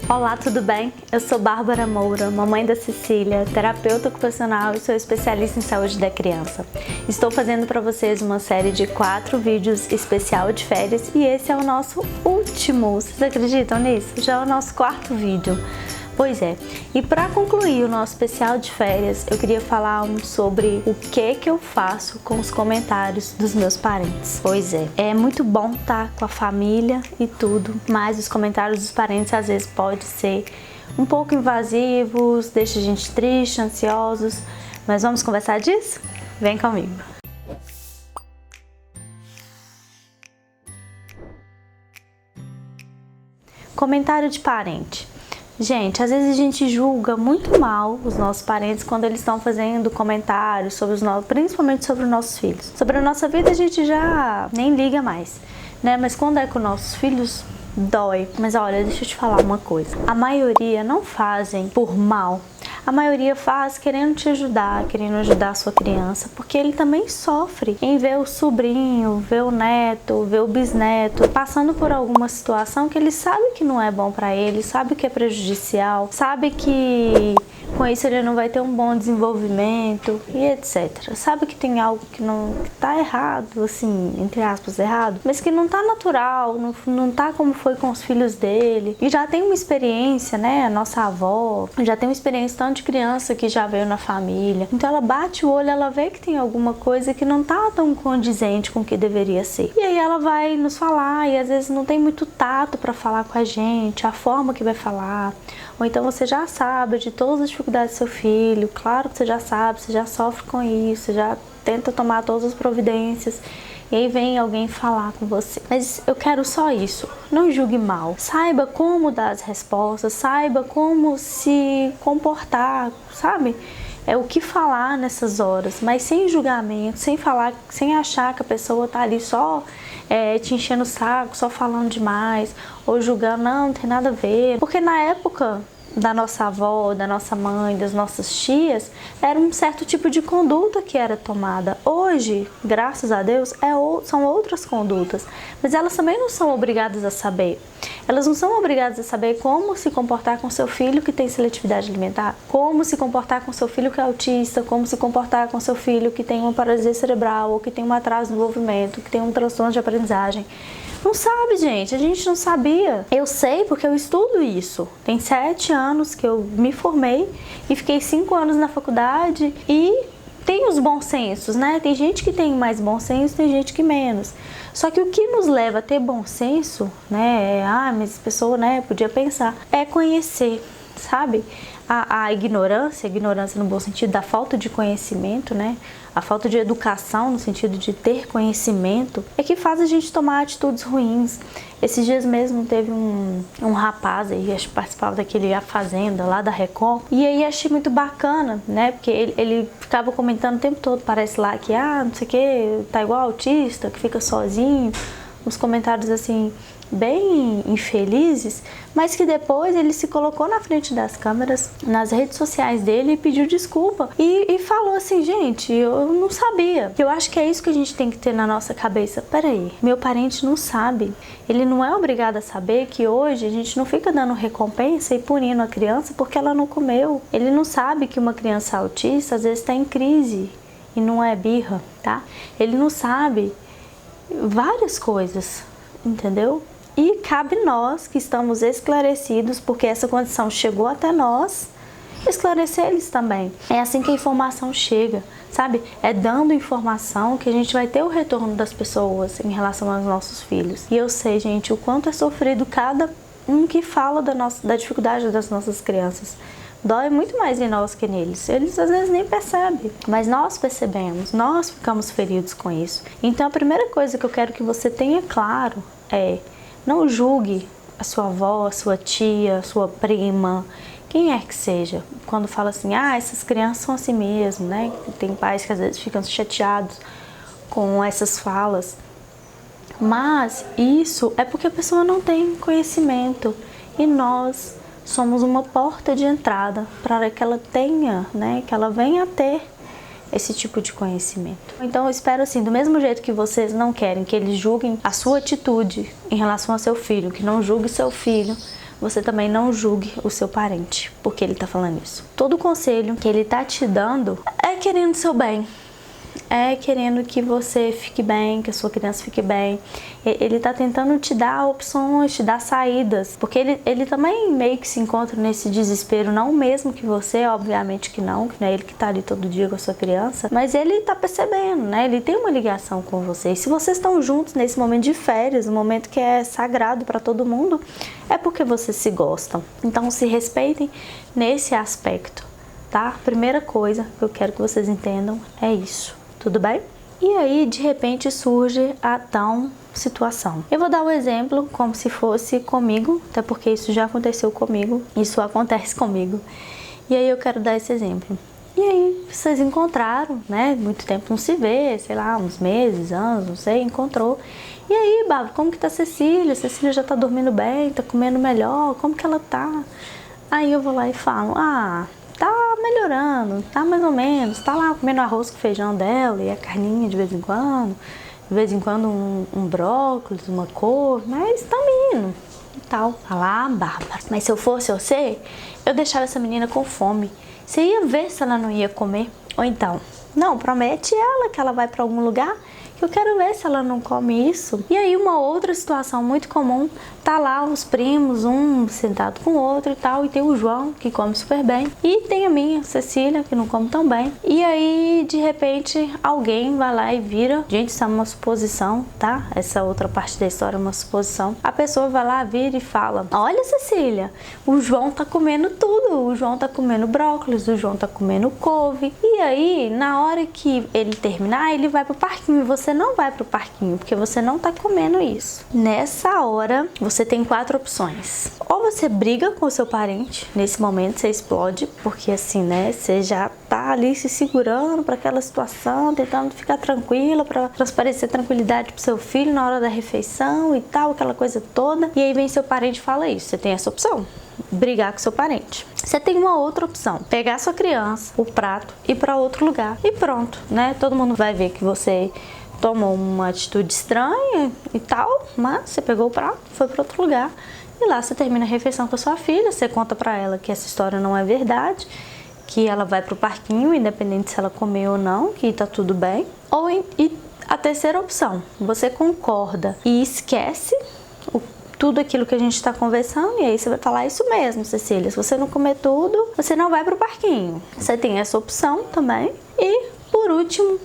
Olá, tudo bem? Eu sou Bárbara Moura, mamãe da Cecília, terapeuta ocupacional e sou especialista em saúde da criança. Estou fazendo para vocês uma série de 4 vídeos especial de férias e esse é o nosso último. Vocês acreditam nisso? Já é o nosso 4º vídeo. Pois é, e para concluir o nosso especial de férias, eu queria falar sobre o que eu faço com os comentários dos meus parentes. Pois é muito bom estar com a família e tudo, mas os comentários dos parentes às vezes podem ser um pouco invasivos, deixa a gente triste, ansiosos, mas vamos conversar disso? Vem comigo! Comentário de parente. Gente, às vezes a gente julga muito mal os nossos parentes quando eles estão fazendo comentários sobre principalmente sobre os nossos filhos. Sobre a nossa vida a gente já nem liga mais, né? Mas quando é com nossos filhos, dói. Mas olha, deixa eu te falar uma coisa. A maioria não fazem por mal. A maioria faz querendo te ajudar, querendo ajudar a sua criança, porque ele também sofre em ver o sobrinho, ver o neto, ver o bisneto passando por alguma situação que ele sabe que não é bom para ele, sabe que é prejudicial, sabe que com isso ele não vai ter um bom desenvolvimento e etc. Sabe que tem algo que não tá errado, assim, entre aspas, errado, mas que não tá natural, não tá como foi com os filhos dele. E já tem uma experiência, né? A nossa avó já tem uma experiência tanto de criança que já veio na família. Então ela bate o olho, ela vê que tem alguma coisa que não tá tão condizente com o que deveria ser. E aí ela vai nos falar e às vezes não tem muito tato para falar com a gente, a forma que vai falar. Ou então você já sabe de todas as dificuldades do seu filho, claro que você já sabe, você já sofre com isso, você já tenta tomar todas as providências e aí vem alguém falar com você. Mas eu quero só isso, não julgue mal, saiba como dar as respostas, saiba como se comportar, sabe? É o que falar nessas horas, mas sem julgamento, sem falar, sem achar que a pessoa tá ali só te enchendo o saco, só falando demais, ou julgando, não tem nada a ver. Porque na época da nossa avó, da nossa mãe, das nossas tias, era um certo tipo de conduta que era tomada. Hoje, graças a Deus, são outras condutas, mas elas também não são obrigadas a saber. Elas não são obrigadas a saber como se comportar com seu filho que tem seletividade alimentar, como se comportar com seu filho que é autista, como se comportar com seu filho que tem uma paralisia cerebral, ou que tem um atraso no desenvolvimento, que tem um transtorno de aprendizagem. Não sabe, gente, a gente não sabia. Eu sei porque eu estudo isso. Tem 7 anos que eu me formei e fiquei 5 anos na faculdade e tem os bons sensos, né? Tem gente que tem mais bom senso, tem gente que menos. Só que o que nos leva a ter bom senso, né? Mas a pessoa, né, podia pensar, é conhecer, sabe? A ignorância no bom sentido da falta de conhecimento, né? A falta de educação no sentido de ter conhecimento é que faz a gente tomar atitudes ruins. Esses dias mesmo teve um rapaz aí, acho que participava daquele A Fazenda lá da Record, e aí achei muito bacana, né? Porque ele ficava comentando o tempo todo, parece lá que, não sei o que, tá igual autista, que fica sozinho, uns comentários assim bem infelizes, mas que depois ele se colocou na frente das câmeras, nas redes sociais dele e pediu desculpa e falou assim, gente, eu não sabia. Eu acho que é isso que a gente tem que ter na nossa cabeça. Peraí, meu parente não sabe, ele não é obrigado a saber que hoje a gente não fica dando recompensa e punindo a criança porque ela não comeu. Ele não sabe que uma criança autista às vezes está em crise e não é birra, tá? Ele não sabe várias coisas, entendeu? E cabe nós, que estamos esclarecidos, porque essa condição chegou até nós, esclarecer eles também. É assim que a informação chega, sabe? É dando informação que a gente vai ter o retorno das pessoas em relação aos nossos filhos. E eu sei, gente, o quanto é sofrido cada um que fala da dificuldade das nossas crianças. Dói muito mais em nós que neles. Eles às vezes nem percebem, mas nós percebemos, nós ficamos feridos com isso. Então a primeira coisa que eu quero que você tenha claro é: não julgue a sua avó, a sua tia, a sua prima, quem é que seja, quando fala assim, essas crianças são assim mesmo, né? Tem pais que às vezes ficam chateados com essas falas. Mas isso é porque a pessoa não tem conhecimento e nós somos uma porta de entrada para que ela tenha, né? Que ela venha a ter esse tipo de conhecimento. Então eu espero assim, do mesmo jeito que vocês não querem que eles julguem a sua atitude em relação ao seu filho, que não julgue seu filho, você também não julgue o seu parente, porque ele tá falando isso. Todo conselho que ele tá te dando é querendo o seu bem. É querendo que você fique bem, que a sua criança fique bem. Ele tá tentando te dar opções, te dar saídas. Porque ele também meio que se encontra nesse desespero, não o mesmo que você, obviamente que não é ele que tá ali todo dia com a sua criança. Mas ele tá percebendo, né? Ele tem uma ligação com você. E se vocês estão juntos nesse momento de férias, um momento que é sagrado para todo mundo, é porque vocês se gostam. Então se respeitem nesse aspecto, tá? Primeira coisa que eu quero que vocês entendam é isso. Tudo bem? E aí, de repente, surge a tal situação. Eu vou dar um exemplo como se fosse comigo, até porque isso já aconteceu comigo, isso acontece comigo. E aí eu quero dar esse exemplo. E aí, vocês encontraram, né? Muito tempo não se vê, sei lá, uns meses, anos, não sei, encontrou. E aí, Bárbara, como que tá a Cecília? Cecília já tá dormindo bem, tá comendo melhor, como que ela tá? Aí eu vou lá e falo, tá melhorando, tá mais ou menos, tá lá comendo arroz com feijão dela e a carninha de vez em quando um brócolis, uma couve, mas tá indo e tal. Fala, Bárbara, mas se eu fosse você, eu deixava essa menina com fome. Você ia ver se ela não ia comer. Ou então, não, promete ela que ela vai pra algum lugar, que eu quero ver se ela não come isso. E aí uma outra situação muito comum, tá lá os primos, um sentado com o outro e tal, e tem o João, que come super bem, e tem a minha, Cecília, que não come tão bem. E aí, de repente, alguém vai lá e vira, gente, isso é uma suposição, tá? Essa outra parte da história é uma suposição. A pessoa vai lá, vira e fala, olha, Cecília, o João tá comendo tudo, o João tá comendo brócolis, o João tá comendo couve. E aí, na hora que ele terminar, ele vai pro parquinho, você não vai pro parquinho, porque você não tá comendo isso. Nessa hora, você tem 4 opções. Ou você briga com o seu parente, nesse momento você explode, porque assim, né, você já tá ali se segurando para aquela situação, tentando ficar tranquila, para transparecer tranquilidade pro seu filho na hora da refeição e tal, aquela coisa toda. E aí vem seu parente e fala isso, você tem essa opção. Brigar com seu parente. Você tem uma outra opção, pegar sua criança, o prato, ir para outro lugar e pronto, né? Todo mundo vai ver que você tomou uma atitude estranha e tal, mas você pegou o prato, foi para outro lugar e lá você termina a refeição com a sua filha, você conta para ela que essa história não é verdade, que ela vai pro parquinho, independente se ela comer ou não, que tá tudo bem. E a terceira opção, você concorda e esquece tudo aquilo que a gente está conversando, e aí você vai falar isso mesmo, Cecília, se você não comer tudo, você não vai pro parquinho. Você tem essa opção também. E por último,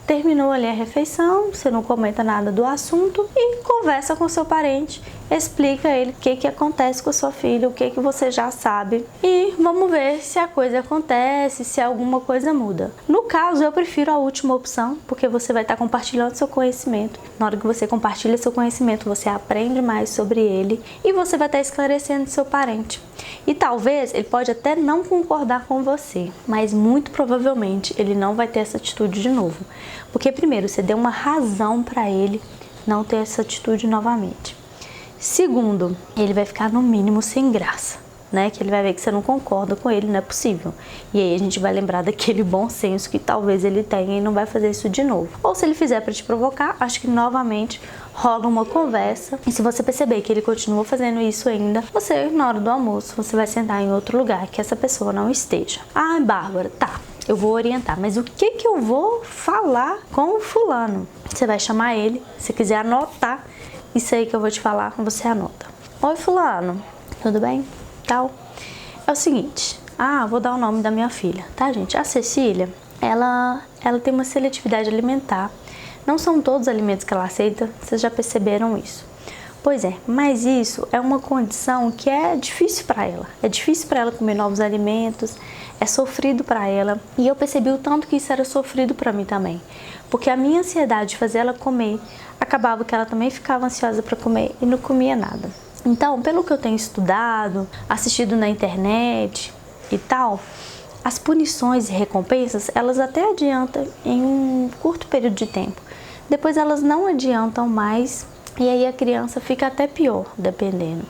terminou ali a refeição, você não comenta nada do assunto e conversa com seu parente, explica a ele o que acontece com a sua filha, o que você já sabe e vamos ver se a coisa acontece, se alguma coisa muda. No caso, eu prefiro a última opção, porque você vai estar compartilhando seu conhecimento. Na hora que você compartilha seu conhecimento, você aprende mais sobre ele e você vai estar esclarecendo seu parente. E talvez ele pode até não concordar com você, mas muito provavelmente ele não vai ter essa atitude de novo. Porque primeiro, você deu uma razão para ele não ter essa atitude novamente. Segundo, ele vai ficar no mínimo sem graça, né? Que ele vai ver que você não concorda com ele, não é possível. E aí a gente vai lembrar daquele bom senso que talvez ele tenha e não vai fazer isso de novo. Ou se ele fizer para te provocar, acho que novamente rola uma conversa. E se você perceber que ele continua fazendo isso ainda, você, na hora do almoço, você vai sentar em outro lugar que essa pessoa não esteja. Ah, Bárbara, tá. Eu vou orientar, mas o que eu vou falar com o fulano? Você vai chamar ele, se quiser anotar isso aí que eu vou te falar, você anota. Oi, fulano, tudo bem? Tal. É o seguinte, vou dar o nome da minha filha, tá, gente? A Cecília, ela tem uma seletividade alimentar. Não são todos os alimentos que ela aceita, vocês já perceberam isso. Pois é, mas isso é uma condição que é difícil para ela. É difícil para ela comer novos alimentos, é sofrido para ela. E eu percebi o tanto que isso era sofrido para mim também. Porque a minha ansiedade de fazer ela comer, acabava que ela também ficava ansiosa para comer e não comia nada. Então, pelo que eu tenho estudado, assistido na internet e tal, as punições e recompensas, elas até adiantam em um curto período de tempo. Depois elas não adiantam mais e aí a criança fica até pior, dependendo.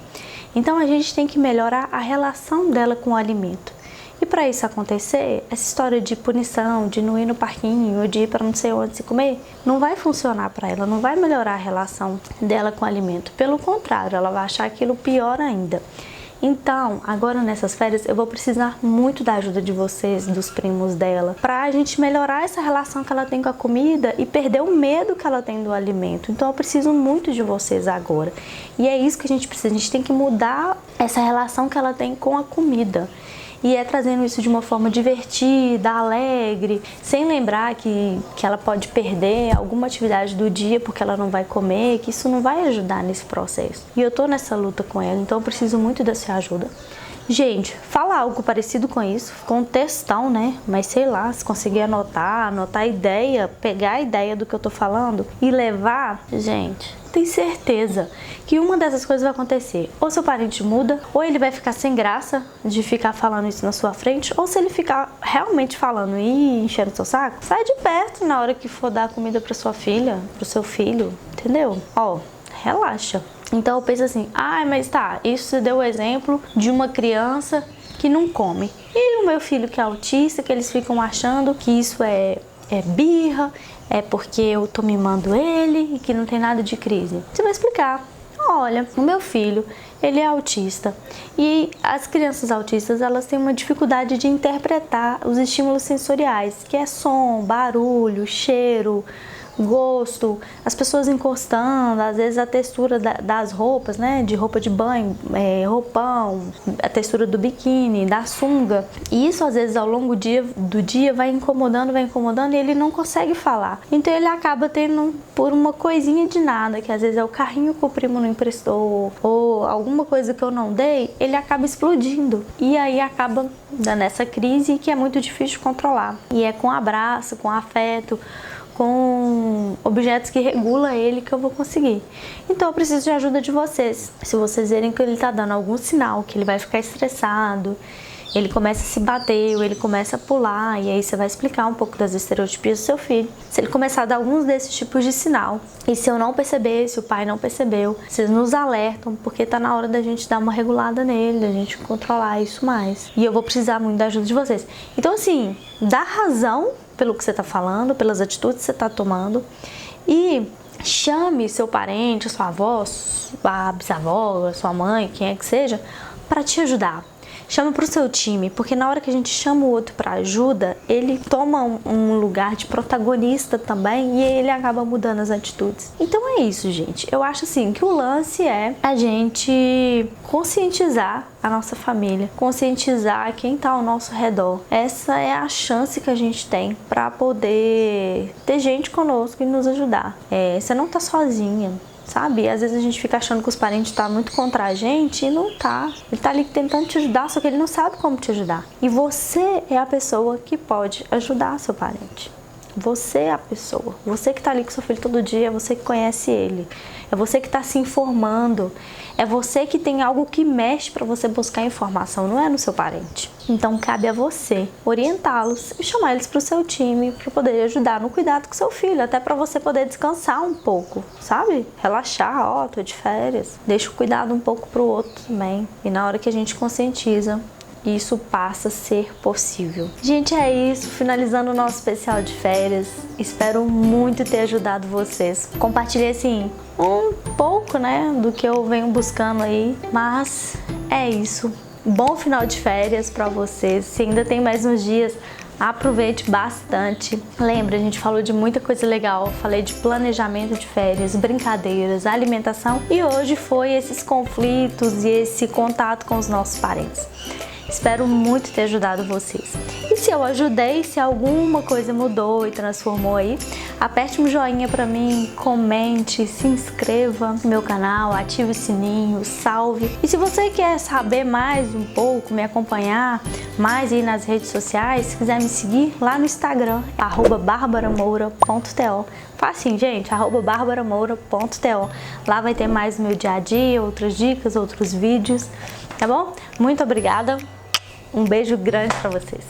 Então a gente tem que melhorar a relação dela com o alimento. E para isso acontecer, essa história de punição, de não ir no parquinho, de ir para não sei onde se comer, não vai funcionar para ela, não vai melhorar a relação dela com o alimento. Pelo contrário, ela vai achar aquilo pior ainda. Então, agora nessas férias, eu vou precisar muito da ajuda de vocês, dos primos dela, pra gente melhorar essa relação que ela tem com a comida e perder o medo que ela tem do alimento. Então, eu preciso muito de vocês agora. E é isso que a gente precisa, a gente tem que mudar essa relação que ela tem com a comida. E é trazendo isso de uma forma divertida, alegre, sem lembrar que ela pode perder alguma atividade do dia porque ela não vai comer, que isso não vai ajudar nesse processo. E eu tô nessa luta com ela, então eu preciso muito dessa ajuda. Gente, fala algo parecido com isso, com um textão, né? Mas sei lá, se conseguir anotar a ideia, pegar a ideia do que eu tô falando e levar, gente, tem certeza que uma dessas coisas vai acontecer. Ou seu parente muda, ou ele vai ficar sem graça de ficar falando isso na sua frente, ou se ele ficar realmente falando e enchendo seu saco, sai de perto na hora que for dar comida pra sua filha, pro seu filho, entendeu? Ó, relaxa. Então eu penso assim, mas tá, isso deu o exemplo de uma criança que não come. E o meu filho que é autista, que eles ficam achando que isso é birra, é porque eu tô mimando ele e que não tem nada de crise. Você vai explicar. Olha, o meu filho, ele é autista e as crianças autistas, elas têm uma dificuldade de interpretar os estímulos sensoriais, que é som, barulho, cheiro, gosto, as pessoas encostando, às vezes a textura das roupas, né, de roupa de banho, roupão, a textura do biquíni, da sunga, e isso às vezes ao longo do dia vai incomodando e ele não consegue falar, então ele acaba tendo por uma coisinha de nada, que às vezes é o carrinho que o primo não emprestou, ou alguma coisa que eu não dei, ele acaba explodindo, e aí acaba dando essa crise que é muito difícil de controlar, e é com abraço, com afeto, com objetos que regula ele que eu vou conseguir. Então eu preciso de ajuda de vocês. Se vocês verem que ele tá dando algum sinal, que ele vai ficar estressado, ele começa a se bater, ou ele começa a pular, e aí você vai explicar um pouco das estereotipias do seu filho. Se ele começar a dar alguns desses tipos de sinal, e se eu não perceber, se o pai não percebeu, vocês nos alertam, porque tá na hora da gente dar uma regulada nele, da gente controlar isso mais. E eu vou precisar muito da ajuda de vocês. Então assim, dá razão pelo que você tá falando, pelas atitudes que você tá tomando, e chame seu parente, sua avó, a bisavó, sua mãe, quem é que seja, para te ajudar. Chama pro seu time, porque na hora que a gente chama o outro para ajuda, ele toma um lugar de protagonista também e ele acaba mudando as atitudes. Então é isso, gente. Eu acho assim que o lance é a gente conscientizar a nossa família, conscientizar quem tá ao nosso redor. Essa é a chance que a gente tem para poder ter gente conosco e nos ajudar. Você não tá sozinha. Sabe? Às vezes a gente fica achando que os parentes estão muito contra a gente e não tá. Ele tá ali tentando te ajudar, só que ele não sabe como te ajudar. E você é a pessoa que pode ajudar seu parente. Você é a pessoa. Você que tá ali com seu filho todo dia, é você que conhece ele. É você que tá se informando. É você que tem algo que mexe para você buscar informação, não é no seu parente. Então cabe a você orientá-los e chamar eles para o seu time para poder ajudar no cuidado com seu filho, até para você poder descansar um pouco, sabe? Relaxar, tô de férias. Deixa o cuidado um pouco pro outro também. E na hora que a gente conscientiza, isso passa a ser possível. Gente, é isso. Finalizando o nosso especial de férias. Espero muito ter ajudado vocês. Compartilhei assim um pouco, né, do que eu venho buscando aí. Mas é isso. Bom final de férias para vocês. Se ainda tem mais uns dias, aproveite bastante. Lembra, a gente falou de muita coisa legal. Falei de planejamento de férias, brincadeiras, alimentação. E hoje foi esses conflitos e esse contato com os nossos parentes. Espero muito ter ajudado vocês. E se eu ajudei, se alguma coisa mudou e transformou aí, aperte um joinha pra mim, comente, se inscreva no meu canal, ative o sininho, salve. E se você quer saber mais um pouco, me acompanhar mais aí nas redes sociais, se quiser me seguir lá no Instagram, @barbaramoura.to. Facinho, gente, @barbaramoura.to. Lá vai ter mais o meu dia a dia, outras dicas, outros vídeos, tá bom? Muito obrigada. Um beijo grande pra vocês.